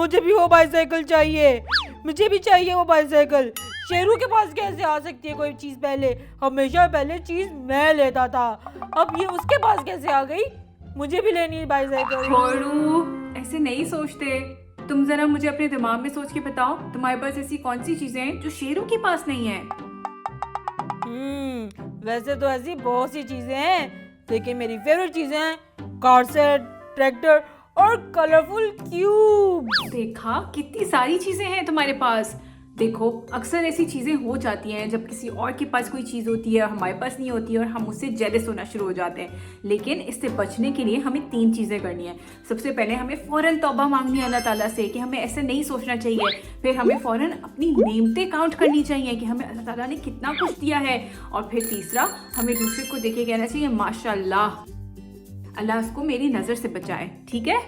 مجھے بھی وہ بائی سائیکل چاہیے، مجھے بھی چاہیے وہ بائی سائیکل۔ شیرو کے پاس کیسے آ سکتی ہے کوئی چیز پہلے؟ ہمیشہ پہلے چیز میں لیتا تھا، اب یہ اس کے پاس کیسے آ گئی؟ مجھے بھی لینی ہے بائی سائیکل۔ چھوڑو، ایسے نہیں سوچتے۔ تم ذرا مجھے اپنے دماغ میں سوچ کے بتاؤ، تمہارے پاس ایسی کون سی چیزیں ہیں جو شیرو کے پاس نہیں ہیں؟ ویسے تو ایسی بہت سی چیزیں ہیں، لیکن میری فیوریٹ چیزیں ہیں کار سیٹ، ٹریکٹر اور کلرفل کیوب۔ دیکھا کتنی ساری چیزیں ہیں تمہارے پاس۔ دیکھو اکثر ایسی چیزیں ہو جاتی ہیں جب کسی اور کے پاس کوئی چیز ہوتی ہے اور ہمارے پاس نہیں ہوتی ہے اور ہم اس سے جیلس ہونا شروع ہو جاتے ہیں، لیکن اس سے بچنے کے لیے ہمیں 3 چیزیں کرنی ہیں۔ سب سے پہلے ہمیں فوراً توبہ مانگنی ہے اللہ تعالیٰ سے کہ ہمیں ایسے نہیں سوچنا چاہیے۔ پھر ہمیں فوراً اپنی نعمتیں کاؤنٹ کرنی چاہیے کہ ہمیں اللہ تعالیٰ نے کتنا کچھ دیا ہے، اور پھر تیسرا ہمیں دوسرے کو دیکھ کے کہنا چاہیے ماشاء اللہ، اللہ اس کو میری نظر سے بچائے۔ ٹھیک ہے؟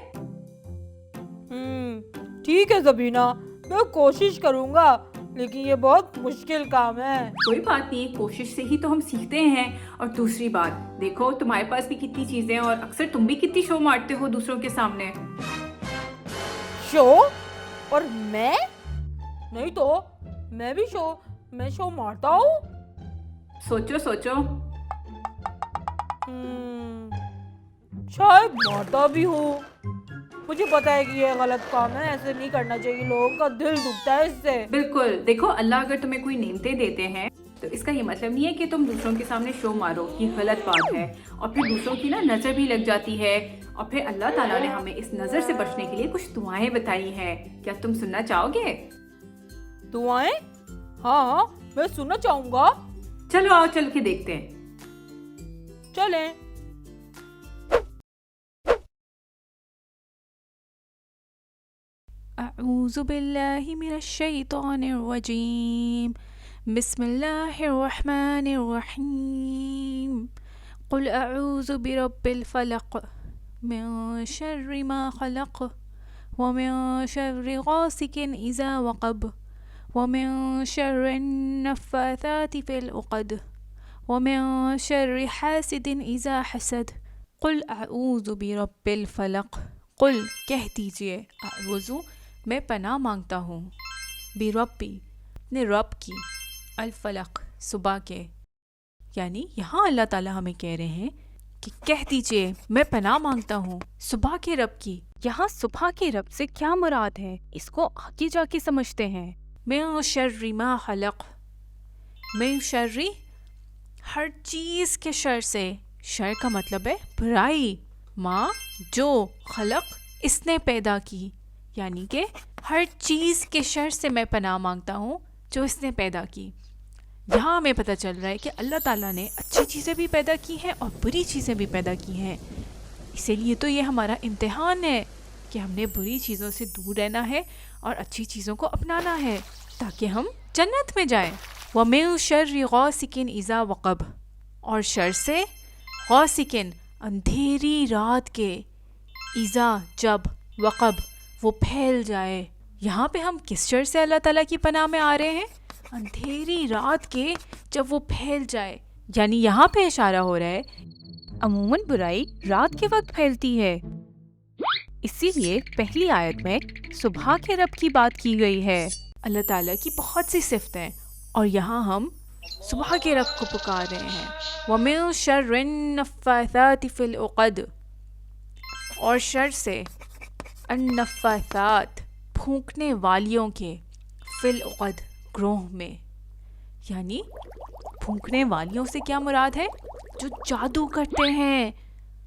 ٹھیک ہے زبینہ، میں کوشش کروں گا، لیکن یہ بہت مشکل کام ہے۔ کوئی بات نہیں، کوشش سے ہی تو ہم سیکھتے ہیں۔ اور دوسری بات دیکھو تمہارے پاس بھی کتنی چیزیں ہیں، اور اکثر تم بھی کتنی شو مارتے ہو دوسروں کے سامنے۔ شو؟ اور میں نہیں تو میں بھی شو مارتا ہوں۔ سوچو سوچو۔ شاید مارتا بھی ہوں، مجھے پتا ہے کہ یہ غلط کام ہے، ایسے نہیں کرنا چاہیے، لوگوں کا دل دکھتا ہے اس سے۔ بالکل، دیکھو اللہ اگر تمہیں کوئی نعمتیں دیتے ہیں تو اس کا یہ مطلب نہیں ہے کہ تم دوسروں کے سامنے شو مارو، یہ غلط بات ہے، اور پھر دوسروں کی نظر بھی لگ جاتی ہے، اور پھر اللہ تعالیٰ نے ہمیں اس نظر سے بچنے کے لیے کچھ دعائیں بتائی ہیں۔ کیا تم سننا چاہو گے؟ دعائیں؟ ہاں میں سننا چاہوں گا۔ چلو آؤ چل کے دیکھتے ہیں۔ چلیں۔ اعوذ باللہ من الشیطان الرجیم، بسم اللہ الرحمن الرحیم، قل اعوذ برب الفلق من شر ما خلق ومن شر غاسق اذا وقب ومن شر النفاثات في العقد ومن شر حاسد اذا حسد۔ قل اعوذ برب الفلق، قل کہہ دیجئے، اعوذ میں پناہ مانگتا ہوں، بربی اپنے رب کی، الفلق صبح کے، یعنی یہاں اللہ تعالیٰ ہمیں کہہ رہے ہیں کہ کہہ دیجئے میں پناہ مانگتا ہوں صبح کے رب کی۔ یہاں صبح کے رب سے کیا مراد ہے اس کو آگے جا کے سمجھتے ہیں۔ من شر ما خلق، من شر ہر چیز کے شر سے، شر کا مطلب ہے برائی، ما جو، خلق اس نے پیدا کی، یعنی کہ ہر چیز کے شر سے میں پناہ مانگتا ہوں جو اس نے پیدا کی۔ یہاں ہمیں پتہ چل رہا ہے کہ اللہ تعالیٰ نے اچھی چیزیں بھی پیدا کی ہیں اور بری چیزیں بھی پیدا کی ہیں، اسی لیے تو یہ ہمارا امتحان ہے کہ ہم نے بری چیزوں سے دور رہنا ہے اور اچھی چیزوں کو اپنانا ہے تاکہ ہم جنت میں جائیں۔ وَمِن شَرِّ غَاسِقٍ إِذَا وَقَبَ، اور شر سے، غاسقٍ اندھیری رات کے، اذا جب، وقب وہ پھیل جائے۔ یہاں پہ ہم کس شر سے اللہ تعالیٰ کی پناہ میں آ رہے ہیں؟ اندھیری رات کے جب وہ پھیل جائے، یعنی یہاں پہ اشارہ ہو رہا ہے عموماً برائی رات کے وقت پھیلتی ہے، اسی لیے پہلی آیت میں صبح کے رب کی بات کی گئی ہے۔ اللہ تعالیٰ کی بہت سی صفتیں، اور یہاں ہم صبح کے رب کو پکار رہے ہیں۔ وَمِن شَرِّ النَّفَّاثَاتِ فِي الْعُقَدِ، اور شر سے، النفاثات پھونکنے والیوں کے، فی العقد گروہ میں، یعنی پھونکنے والیوں سے کیا مراد ہے؟ جو جادو کرتے ہیں۔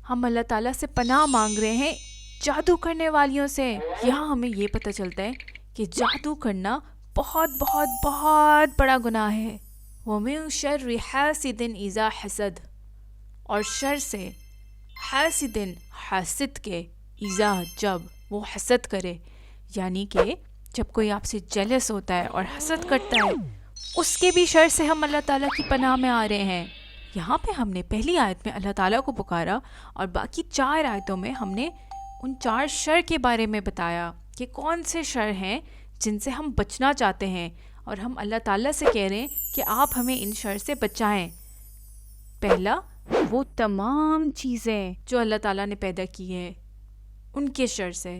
ہم اللہ تعالیٰ سے پناہ مانگ رہے ہیں جادو کرنے والیوں سے۔ یہاں ہمیں یہ پتہ چلتا ہے کہ جادو کرنا بہت بہت بہت بڑا گناہ ہے۔ وَمِن شَرِّ حَاسِدٍ إِذَا حَسَدَ، اور شر سے، حاسد حاسد کے، اذا جب وہ حسد کرے، یعنی کہ جب کوئی آپ سے جیلس ہوتا ہے اور حسد کرتا ہے، اس کے بھی شر سے ہم اللہ تعالیٰ کی پناہ میں آ رہے ہیں۔ یہاں پہ ہم نے پہلی آیت میں اللہ تعالیٰ کو پکارا، اور باقی 4 آیتوں میں ہم نے ان 4 شر کے بارے میں بتایا کہ کون سے شر ہیں جن سے ہم بچنا چاہتے ہیں، اور ہم اللہ تعالیٰ سے کہہ رہے ہیں کہ آپ ہمیں ان شر سے بچائیں۔ پہلا، وہ تمام چیزیں جو اللہ تعالیٰ نے پیدا کی ہیں ان کے شر سے،